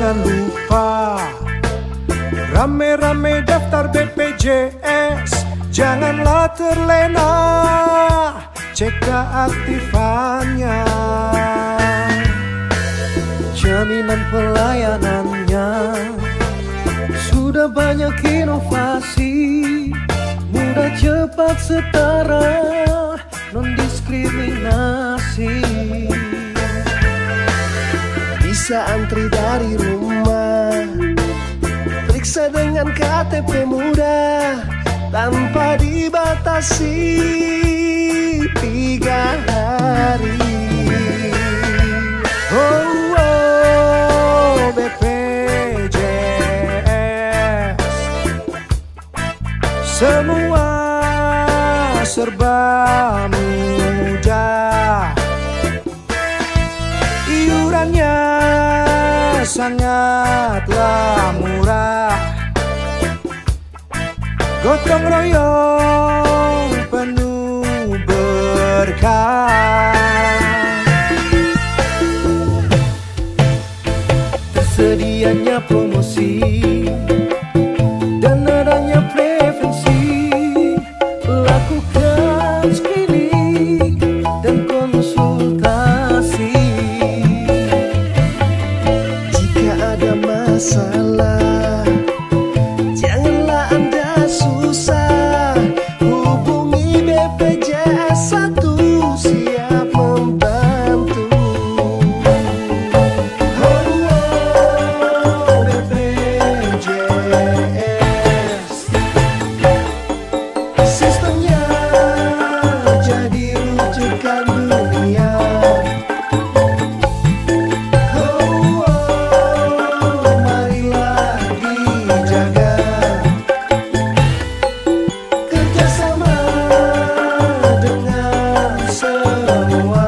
jangan lupa rame-rame daftar BPJS. Janganlah terlena, cek keaktifannya. Jaminan pelayanannya sudah banyak inovasi, mudah, cepat, setara, non-diskriminasi. Bisa antri dari rumah, periksa dengan KTP mudah, tanpa dibatasi 3 hari. BPJS semua serba mudah, iurannya sangatlah murah, gotong royong penuh berkah. Tersedianya promosi dan adanya prevensi, lakukan screening dan konsultasi. Jika ada masalah, janganlah Anda susah, hubungi BPJS 1, siap membantu. BPJS sistemnya jadi rujukan dunia. Marilah dijaga, kerjasama dengan semua.